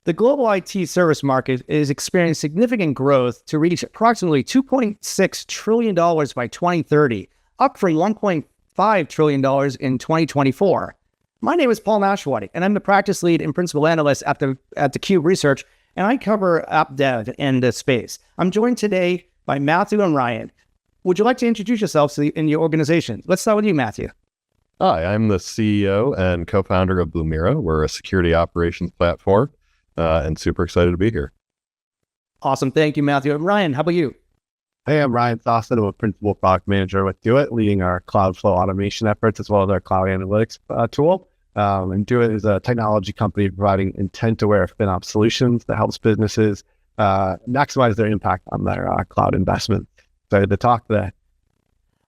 The global IT service market is experiencing significant growth to reach approximately $2.6 trillion by 2030, up from $1.5 trillion in 2024. My name is Paul Nashawaty, and I'm the practice lead and principal analyst at the Cube Research, and I cover app dev in this space. I'm joined today by Matthew and Ryan. Would you like to introduce yourselves in your organization? Let's start with you, Matthew. Hi, I'm the CEO and co-founder of Blumira. We're a security operations platform. And super excited to be here. Awesome. Thank you, Matthew. And Ryan, how about you? Hey, I'm Ryan Sosin. I'm a principal product manager with DoiT, leading our Cloudflow automation efforts as well as our cloud analytics tool. And DoiT is a technology company providing intent-aware FinOps solutions that helps businesses maximize their impact on their cloud investment. Excited to talk today.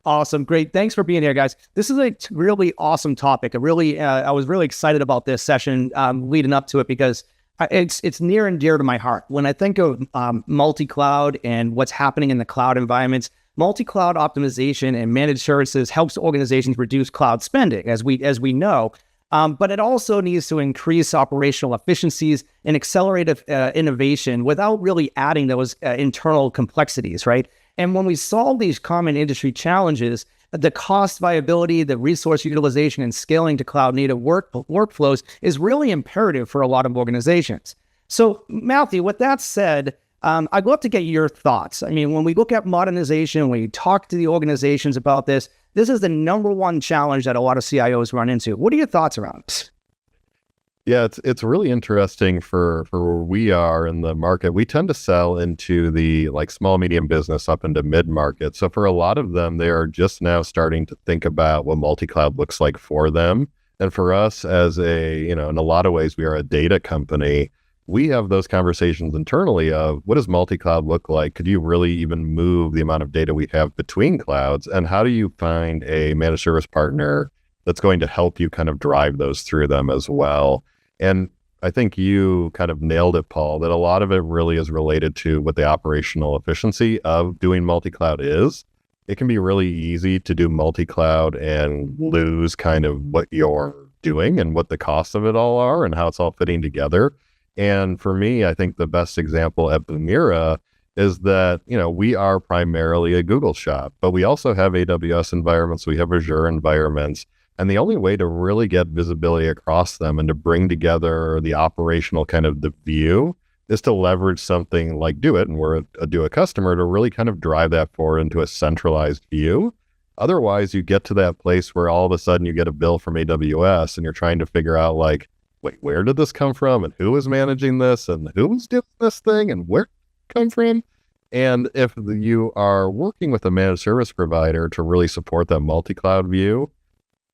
Awesome. Great. Thanks for being here, guys. This is a really awesome topic. I was really excited about this session leading up to it because it's near and dear to my heart. When I think of multi-cloud and what's happening in the cloud environments, multi-cloud optimization and managed services helps organizations reduce cloud spending, as we know. But it also needs to increase operational efficiencies and accelerate innovation without really adding those internal complexities, right? And when we solve these common industry challenges, the cost viability, the resource utilization, and scaling to cloud-native workflows is really imperative for a lot of organizations. So, Matthew, with that said, I'd love to get your thoughts. I mean, when we look at modernization, when we talk to the organizations about this is the number one challenge that a lot of CIOs run into. What are your thoughts around this? Yeah, it's really interesting for where we are in the market. We tend to sell into the small, medium business up into mid-market. So for a lot of them, they are just now starting to think about what multi-cloud looks like for them. And for us as in a lot of ways, we are a data company. We have those conversations internally of what does multi-cloud look like? Could you really even move the amount of data we have between clouds? And how do you find a managed service partner that's going to help you kind of drive those through them as well? And I think you kind of nailed it, Paul, that a lot of it really is related to what the operational efficiency of doing multi-cloud is. It can be really easy to do multi-cloud and lose kind of what you're doing and what the costs of it all are and how it's all fitting together. And for me, I think the best example at Blumira is that, we are primarily a Google shop, but we also have AWS environments, we have Azure environments. And the only way to really get visibility across them and to bring together the operational kind of the view is to leverage something like DoiT, and we're a DoiT customer, to really kind of drive that forward into a centralized view. Otherwise, you get to that place where all of a sudden you get a bill from AWS and you're trying to figure out wait, where did this come from? And who is managing this? And who was doing this thing? And where did it come from? And if you are working with a managed service provider to really support that multi-cloud view,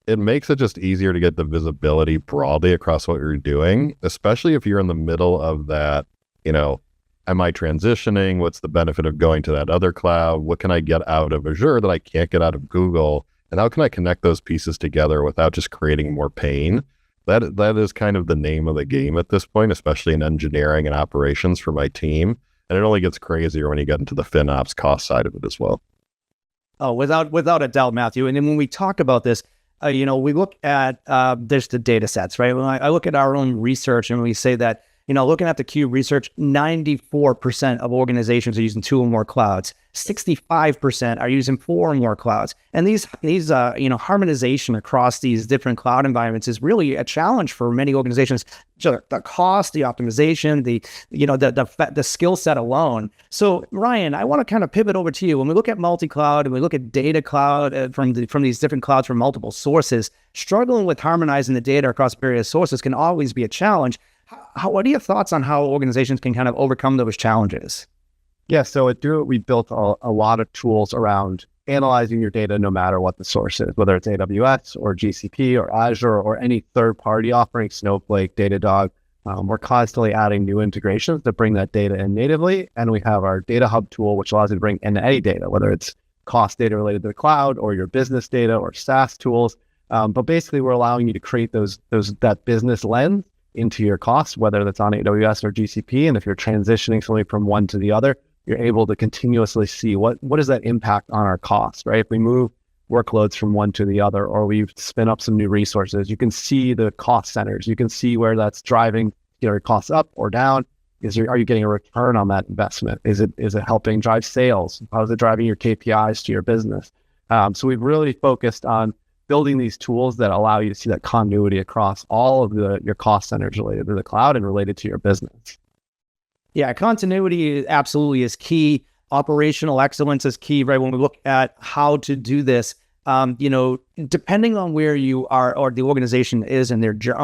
it makes it just easier to get the visibility broadly across what you're doing, especially if you're in the middle of that, am I transitioning? What's the benefit of going to that other cloud? What can I get out of Azure that I can't get out of Google? And how can I connect those pieces together without just creating more pain? That is kind of the name of the game at this point, especially in engineering and operations for my team. And it only gets crazier when you get into the FinOps cost side of it as well. Oh, without a doubt, Matthew. And then when we talk about this, we look at there's the data sets, right? When I look at our own research and we say that, looking at the Cube research, 94% of organizations are using 2 or more clouds. 65% are using 4 or more clouds. And these harmonization across these different cloud environments is really a challenge for many organizations. The cost, the optimization, the skill set alone. So Ryan, I want to kind of pivot over to you. When we look at multi-cloud and we look at data cloud from these different clouds from multiple sources, struggling with harmonizing the data across various sources can always be a challenge. What are your thoughts on how organizations can kind of overcome those challenges? Yeah, so at DoiT, we built a lot of tools around analyzing your data no matter what the source is, whether it's AWS or GCP or Azure or any third-party offering, Snowflake, Datadog. We're constantly adding new integrations that bring that data in natively. And we have our Data Hub tool, which allows you to bring in any data, whether it's cost data related to the cloud or your business data or SaaS tools. But basically, we're allowing you to create that business lens into your costs, whether that's on AWS or GCP. And if you're transitioning something from one to the other, you're able to continuously see what is that impact on our costs, right? If we move workloads from one to the other, or we spin up some new resources, you can see the cost centers. You can see where that's driving your costs up or down? Are you getting a return on that investment? Is it helping drive sales? How is it driving your KPIs to your business? So we've really focused on building these tools that allow you to see that continuity across all of your cost centers related to the cloud and related to your business. Yeah, continuity absolutely is key. Operational excellence is key, right? When we look at how to do this, depending on where you are or the organization is on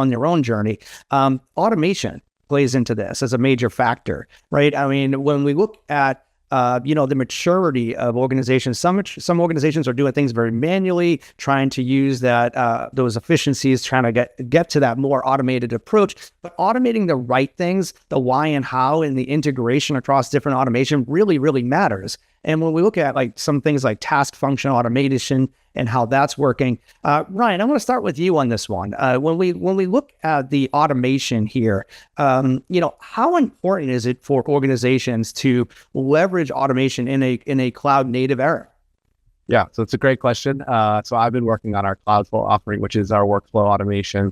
their own journey, automation plays into this as a major factor, right? I mean, when we look at the maturity of organizations, some organizations are doing things very manually, trying to use those efficiencies, trying to get to that more automated approach. But automating the right things, the why and how, and the integration across different automation really, really matters. And when we look at like some things like task function automation and how that's working, Ryan, I want to start with you on this one. When we look at the automation here, how important is it for organizations to leverage automation in a cloud native era? Yeah, so it's a great question. So I've been working on our Cloudflow offering, which is our workflow automation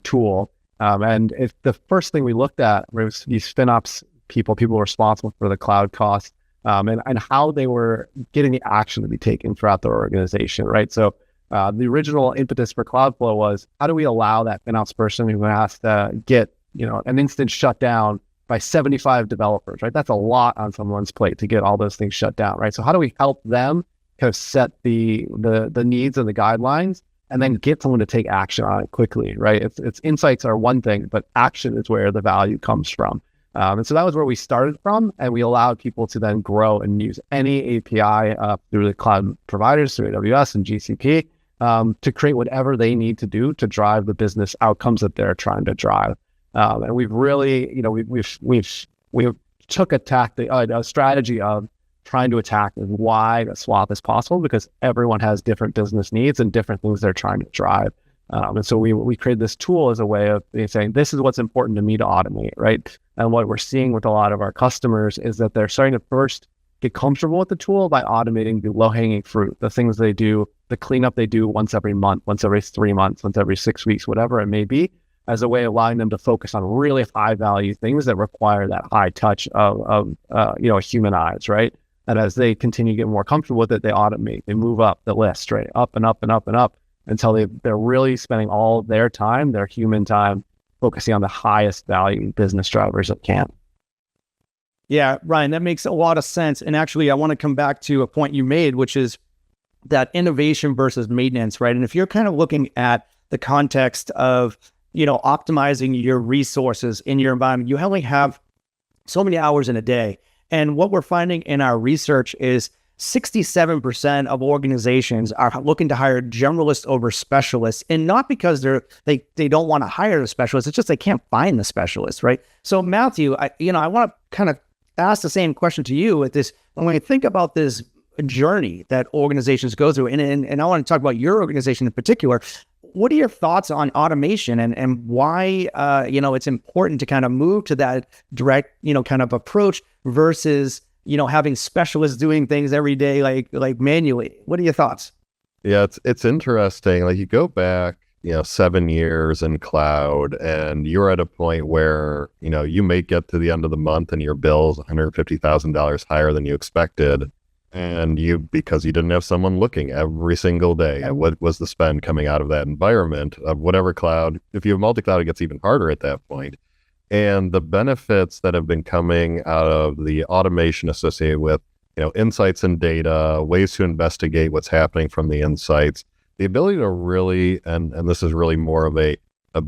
tool. And if the first thing we looked at was these FinOps people responsible for the cloud costs, and how they were getting the action to be taken throughout their organization, right? So the original impetus for Cloudflow was, how do we allow that FinOps person who has to get an instance shut down by 75 developers, right? That's a lot on someone's plate to get all those things shut down, right? So how do we help them kind of set the needs and the guidelines, and then get someone to take action on it quickly, right? It's insights are one thing, but action is where the value comes from. And so that was where we started from, and we allowed people to then grow and use any API through the cloud providers, through AWS and GCP, to create whatever they need to do to drive the business outcomes that they're trying to drive. And we've really, we've took a strategy of trying to attack as wide a swath as possible, because everyone has different business needs and different things they're trying to drive. And so we created this tool as a way of saying, this is what's important to me to automate, right? And what we're seeing with a lot of our customers is that they're starting to first get comfortable with the tool by automating the low-hanging fruit, the things they do, the cleanup they do once every month, once every 3 months, once every 6 weeks, whatever it may be, as a way of allowing them to focus on really high-value things that require that high touch of human eyes, right? And as they continue to get more comfortable with it, they automate, they move up the list, right? Up and up and up and up, until they're really spending all their time, their human time, focusing on the highest value business drivers that can. Yeah, Ryan, that makes a lot of sense. And actually, I want to come back to a point you made, which is that innovation versus maintenance, right? And if you're kind of looking at the context of, optimizing your resources in your environment, you only have so many hours in a day. And what we're finding in our research is 67% of organizations are looking to hire generalists over specialists, and not because they don't want to hire a specialist. It's just they can't find the specialist, right? So Matthew, I want to kind of ask the same question to you with this. When we think about this journey that organizations go through, and I want to talk about your organization in particular, what are your thoughts on automation and why it's important to kind of move to that direct kind of approach versus having specialists doing things every day, like manually? What are your thoughts? Yeah, it's interesting. Like, you go back, 7 years in cloud, and you're at a point where, you may get to the end of the month and your bill's $150,000 higher than you expected. And because you didn't have someone looking every single day at what was the spend coming out of that environment of whatever cloud. If you have multi-cloud, it gets even harder at that point. And the benefits that have been coming out of the automation associated with, insights and data, ways to investigate what's happening from the insights, the ability to really, and this is really more of a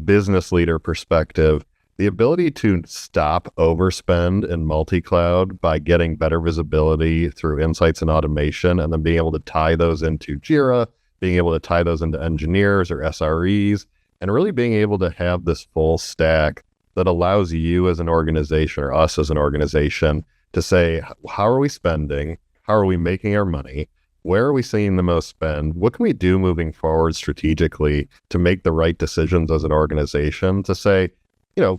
business leader perspective, the ability to stop overspend in multi-cloud by getting better visibility through insights and automation, and then being able to tie those into Jira, being able to tie those into engineers or SREs, and really being able to have this full stack that allows you as an organization, or us as an organization, to say, how are we spending? How are we making our money? Where are we seeing the most spend? What can we do moving forward strategically to make the right decisions as an organization to say,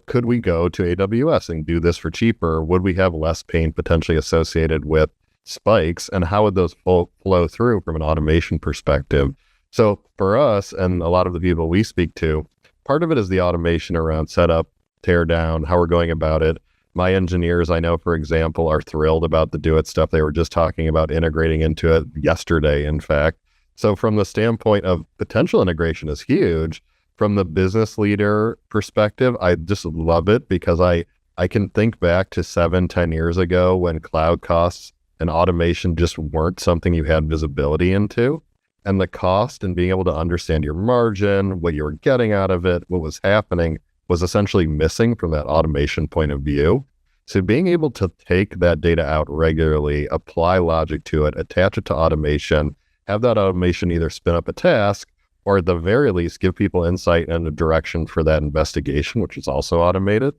could we go to AWS and do this for cheaper? Would we have less pain potentially associated with spikes? And how would those flow through from an automation perspective? So for us, and a lot of the people we speak to, part of it is the automation around setup, tear down, how we're going about it. My engineers, I know, for example, are thrilled about the DoiT stuff. They were just talking about integrating into it yesterday, in fact. So from the standpoint of potential integration is huge. From the business leader perspective, I just love it because I can think back to 7-10 years ago when cloud costs and automation just weren't something you had visibility into. And the cost and being able to understand your margin, what you were getting out of it, what was happening was essentially missing from that automation point of view. So being able to take that data out regularly, apply logic to it, attach it to automation, have that automation either spin up a task or at the very least give people insight and a direction for that investigation, which is also automated,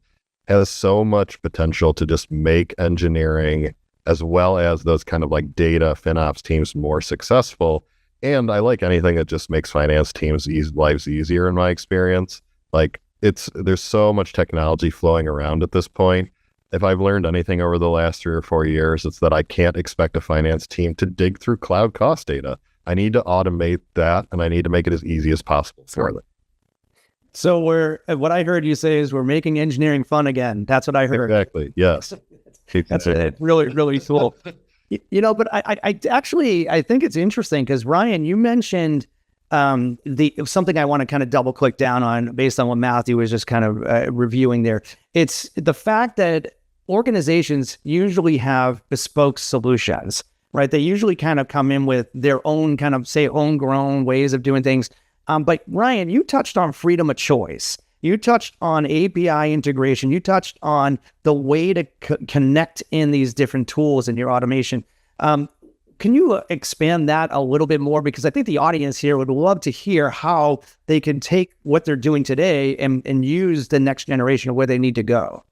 has so much potential to just make engineering as well as those kind of like data FinOps teams more successful. And I like anything that just makes finance teams' lives easier in my experience. Like there's so much technology flowing around at this point. If I've learned anything over the last 3 or 4 years, it's that I can't expect a finance team to dig through cloud cost data. I need to automate that, and I need to make it as easy as possible for them. So what I heard you say is we're making engineering fun again. That's what I heard. Exactly. Yes. That's really, really cool. But I actually think it's interesting because Ryan, you mentioned something I want to kind of double click down on based on what Matthew was just kind of reviewing there. It's the fact that organizations usually have bespoke solutions, right? They usually kind of come in with their own kind of, say, homegrown ways of doing things. But Ryan, you touched on freedom of choice. You touched on API integration. You touched on the way to connect in these different tools in your automation. Can you expand that a little bit more? Because I think the audience here would love to hear how they can take what they're doing today and use the next generation of where they need to go.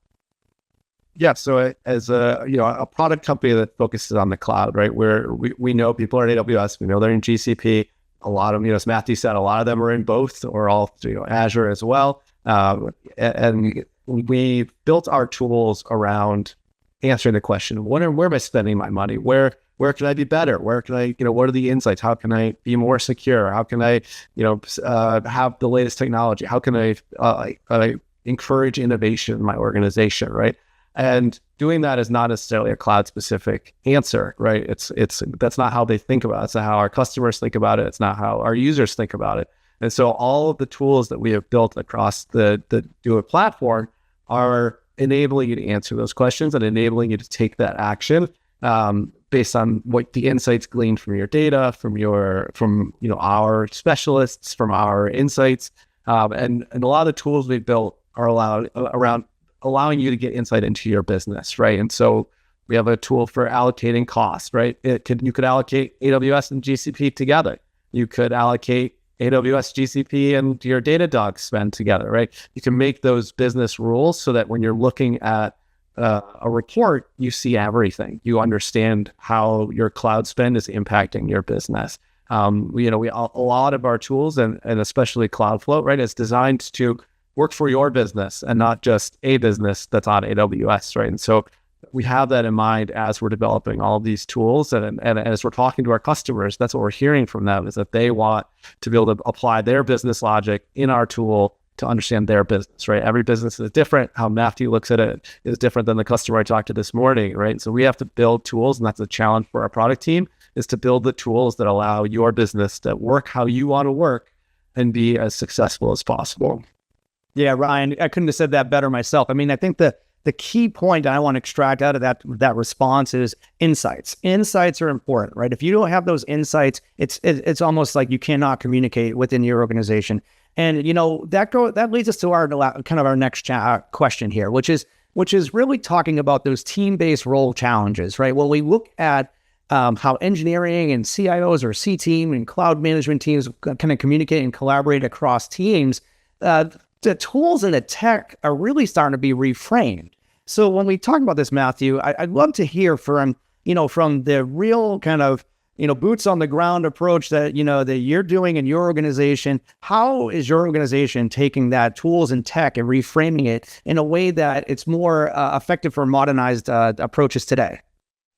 Yeah. So as a product company that focuses on the cloud, right, where we know people are in AWS, we know they're in GCP. A lot of them, as Matthew said, a lot of them are in both or all, Azure as well. And we built our tools around answering the question, where am I spending my money? Where can I be better? Where can I, what are the insights? How can I be more secure? How can I, have the latest technology? How can I encourage innovation in my organization, right? And doing that is not necessarily a cloud specific answer, right? That's not how they think about it. It's not how our customers think about it. It's not how our users think about it. And so all of the tools that we have built across the DoiT platform are enabling you to answer those questions and enabling you to take that action based on what the insights gleaned from your data, from our specialists, from our insights, and a lot of the tools we've built are around allowing you to get insight into your business, right? And so we have a tool for allocating costs, right? You could allocate AWS and GCP together. You could allocate AWS, GCP, and your Datadog spend together, right? You can make those business rules so that when you're looking at a report, you see everything. You understand how your cloud spend is impacting your business. A lot of our tools, and especially Cloudflow, right, is designed to work for your business and not just a business that's on AWS, right? And so we have that in mind as we're developing all of these tools, and as we're talking to our customers, that's what we're hearing from them, is that they want to be able to apply their business logic in our tool to understand their business, right? Every business is different. How Matthew looks at it is different than the customer I talked to this morning, right? So we have to build tools, and that's a challenge for our product team, is to build the tools that allow your business to work how you want to work and be as successful as possible. Yeah, Ryan, I couldn't have said that better myself. I mean, I think the key point I want to extract out of that response is insights. Insights are important, right? If you don't have those insights, it's almost like you cannot communicate within your organization. And that leads us to our next question here, which is really talking about those team-based role challenges, right? When we look at how engineering and CIOs or C-team and cloud management teams kind of communicate and collaborate across teams, the tools and the tech are really starting to be reframed. So when we talk about this, Matthew, I'd love to hear from the real kind of, boots on the ground approach that you're doing in your organization. How is your organization taking that tools and tech and reframing it in a way that it's more effective for modernized approaches today?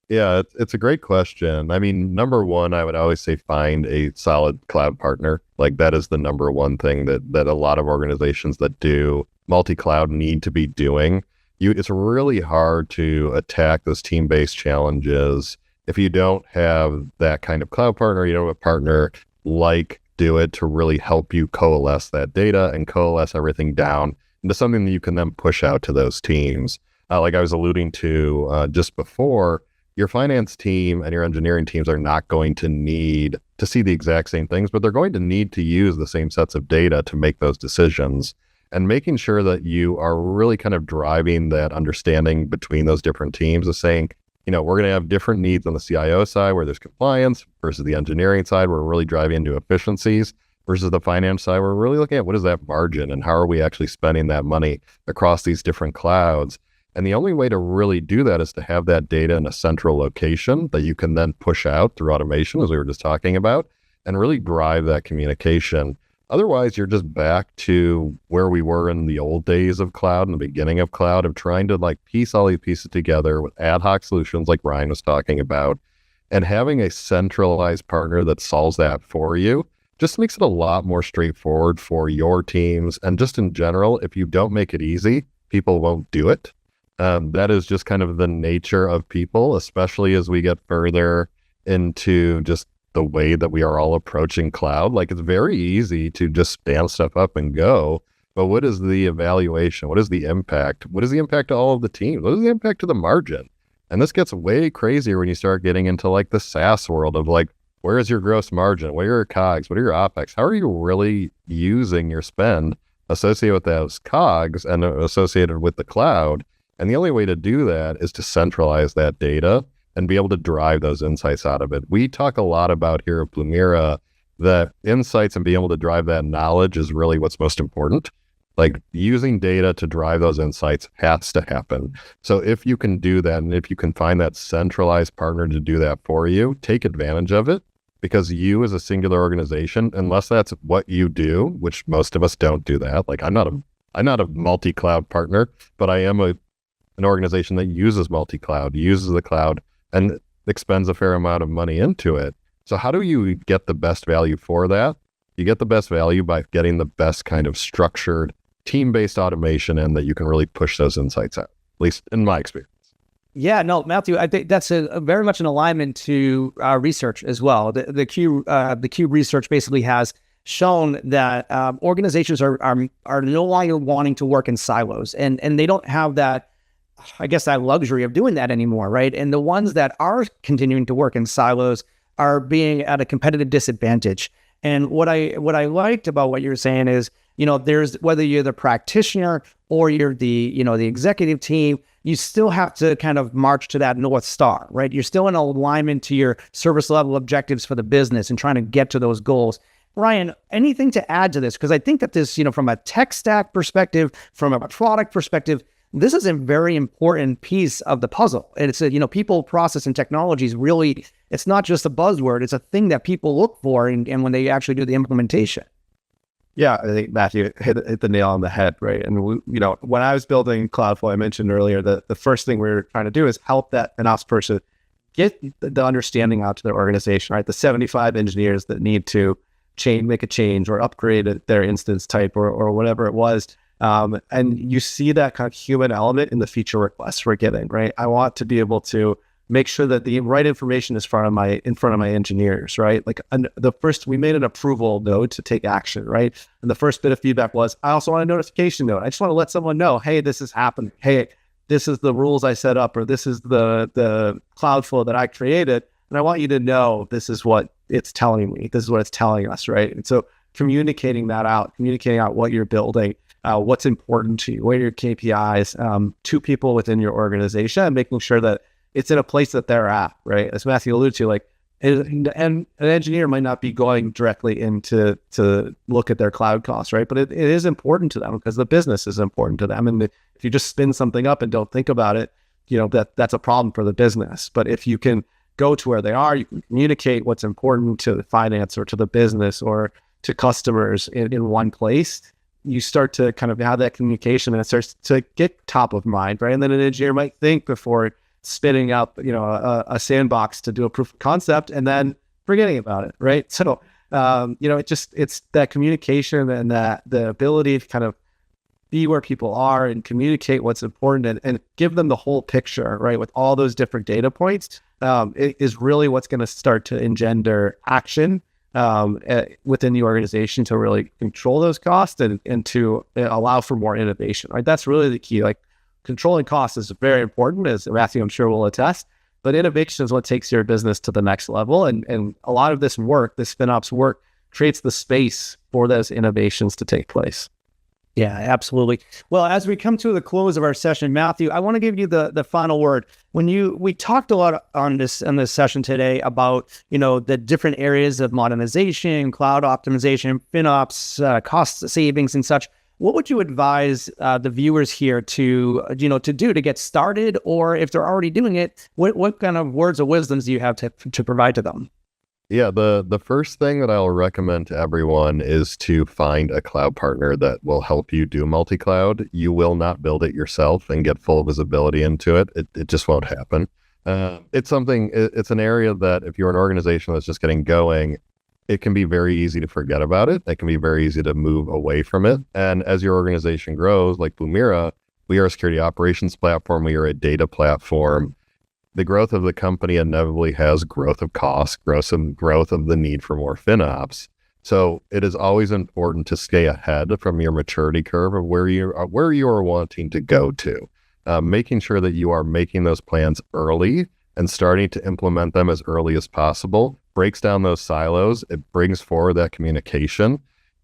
Yeah, it's a great question. I mean, number one, I would always say find a solid cloud partner. Like that is the number one thing that a lot of organizations that do multi-cloud need to be doing. It's really hard to attack those team-based challenges if you don't have that kind of cloud partner. You don't have a partner like DoiT to really help you coalesce that data and coalesce everything down into something that you can then push out to those teams. Like I was alluding to just before, your finance team and your engineering teams are not going to need to see the exact same things, but they're going to need to use the same sets of data to make those decisions. And making sure that you are really kind of driving that understanding between those different teams of saying, we're going to have different needs on the CIO side where there's compliance versus the engineering side where we're really driving into efficiencies versus the finance side where we're really looking at what is that margin and how are we actually spending that money across these different clouds. And the only way to really do that is to have that data in a central location that you can then push out through automation, as we were just talking about, and really drive that communication. Otherwise, you're just back to where we were in the old days of cloud, in the beginning of cloud, of trying to piece all these pieces together with ad hoc solutions like Ryan was talking about, and having a centralized partner that solves that for you just makes it a lot more straightforward for your teams. And just in general, if you don't make it easy, people won't do it. That is just kind of the nature of people, especially as we get further into just the way that we are all approaching cloud. It's very easy to just stand stuff up and go, but what is the evaluation? What is the impact? What is the impact to all of the teams? What is the impact to the margin? And this gets way crazier when you start getting into the SaaS world of where is your gross margin? What are your COGS? What are your OpEx? How are you really using your spend associated with those COGS and associated with the cloud? And the only way to do that is to centralize that data and be able to drive those insights out of it. We talk a lot about here at Blumira that insights and being able to drive that knowledge is really what's most important. Using data to drive those insights has to happen. So if you can do that, and if you can find that centralized partner to do that for you, take advantage of it, because you as a singular organization, unless that's what you do, which most of us don't do that. I'm not a multi-cloud partner, but I am an organization that uses multi-cloud, uses the cloud, and expends a fair amount of money into it. So how do you get the best value for that? You get the best value by getting the best kind of structured team-based automation in that you can really push those insights out, at least in my experience. Yeah, no, Matthew, I think that's a very much an alignment to our research as well. The Q research basically has shown that organizations are no longer wanting to work in silos, and they don't have that, I guess, that luxury of doing that anymore, right? And the ones that are continuing to work in silos are being at a competitive disadvantage. And what I liked about what you're saying is, there's, whether you're the practitioner or you're the executive team, you still have to kind of march to that North Star, right? You're still in alignment to your service level objectives for the business and trying to get to those goals. Ryan, anything to add to this? Because I think that this, from a tech stack perspective, from a product perspective, this is a very important piece of the puzzle. And it's people, process, and technology is really, it's not just a buzzword, it's a thing that people look for and when they actually do the implementation. Yeah, I think Matthew hit the nail on the head, right? And when I was building Cloudflow, I mentioned earlier that the first thing we were trying to do is help that an ops person get the understanding out to their organization, right? The 75 engineers that need to make a change or upgrade their instance type or whatever it was. And you see that kind of human element in the feature requests we're getting, right? I want to be able to make sure that the right information is in front of my engineers, right? We made an approval node to take action, right? And the first bit of feedback was, I also want a notification node. I just want to let someone know, hey, this is happening. Hey, this is the rules I set up, or this is the Cloudflow that I created. And I want you to know this is what it's telling me. This is what it's telling us, right? And so communicating out what you're building, what's important to you, what are your KPIs to people within your organization, and making sure that it's in a place that they're at, right? As Matthew alluded to, and an engineer might not be going directly into to look at their cloud costs, right? But it is important to them because the business is important to them. And if you just spin something up and don't think about it, that's a problem for the business. But if you can go to where they are, you can communicate what's important to the finance or to the business or to customers in one place, you start to kind of have that communication and it starts to get top of mind, right? And then an engineer might think before spinning up, a sandbox to do a proof of concept and then forgetting about it, right? So, it's that communication and that the ability to kind of be where people are and communicate what's important and give them the whole picture, right? With all those different data points, it is really what's going to start to engender action within the organization to really control those costs and to allow for more innovation, right? That's really the key. Like controlling costs is very important, as Matthew, I'm sure, will attest, but innovation is what takes your business to the next level. And a lot of this work, this FinOps work, creates the space for those innovations to take place. Yeah, absolutely. Well, as we come to the close of our session, Matthew, I want to give you the final word. We talked a lot on this session today about, the different areas of modernization, cloud optimization, FinOps, cost savings and such. What would you advise the viewers here to do to get started, or if they're already doing it, what kind of words of wisdoms do you have to provide to them? Yeah, the first thing that I'll recommend to everyone is to find a cloud partner that will help you do multi-cloud. You will not build it yourself and get full visibility into it. It just won't happen. It's an area that if you're an organization that's just getting going, it can be very easy to forget about it. It can be very easy to move away from it. And as your organization grows, like Blumira, we are a security operations platform. We are a data platform. The growth of the company inevitably has growth of costs, growth of the need for more FinOps. So it is always important to stay ahead from your maturity curve of where you are wanting to go to, making sure that you are making those plans early and starting to implement them as early as possible, breaks down those silos, it brings forward that communication.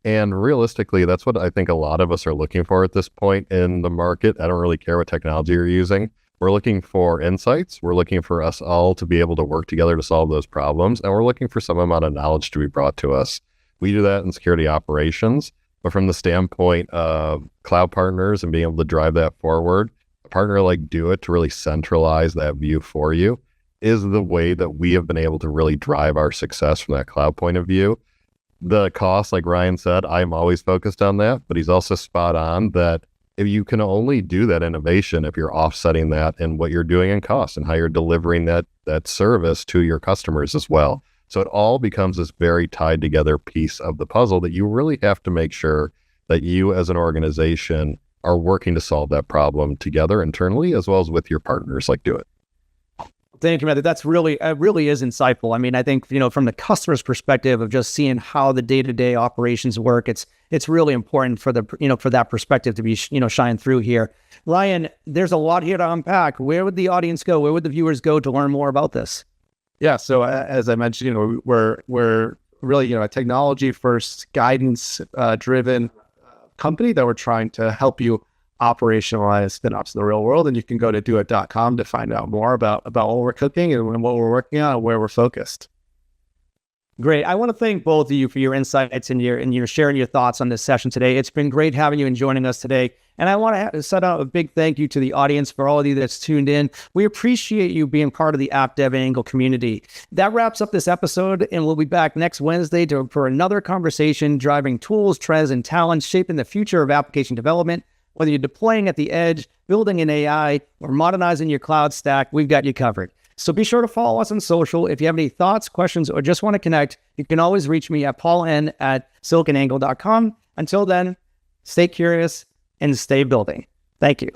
And realistically, that's what I think a lot of us are looking for at this point in the market. I don't really care what technology you're using. We're looking for insights. We're looking for us all to be able to work together to solve those problems. And we're looking for some amount of knowledge to be brought to us. We do that in security operations, but from the standpoint of cloud partners and being able to drive that forward, a partner like DoiT to really centralize that view for you is the way that we have been able to really drive our success from that cloud point of view. The cost, like Ryan said, I'm always focused on that, but he's also spot on that if you can only do that innovation if you're offsetting that in what you're doing in cost and how you're delivering that service to your customers as well. So it all becomes this very tied together piece of the puzzle that you really have to make sure that you as an organization are working to solve that problem together internally as well as with your partners like DoiT. Thank you, Matthew. That's really is insightful. I mean, I think, from the customer's perspective of just seeing how the day-to-day operations work, it's really important for for that perspective to be, shine through here. Ryan, there's a lot here to unpack. Where would the audience go? Where would the viewers go to learn more about this? Yeah. So as I mentioned, we're really, a technology first, guidance driven company that we're trying to help you operationalize FinOps in the real world. And you can go to doit.com to find out more about what we're cooking and what we're working on and where we're focused. Great. I want to thank both of you for your insights and your sharing your thoughts on this session today. It's been great having you and joining us today. And I want to set out a big thank you to the audience for all of you that's tuned in. We appreciate you being part of the AppDevANGLE community. That wraps up this episode, and we'll be back next Wednesday for another conversation driving tools, trends, and talents shaping the future of application development. Whether you're deploying at the edge, building an AI, or modernizing your cloud stack, we've got you covered. So be sure to follow us on social. If you have any thoughts, questions, or just want to connect, you can always reach me at pauln@siliconangle.com. Until then, stay curious and stay building. Thank you.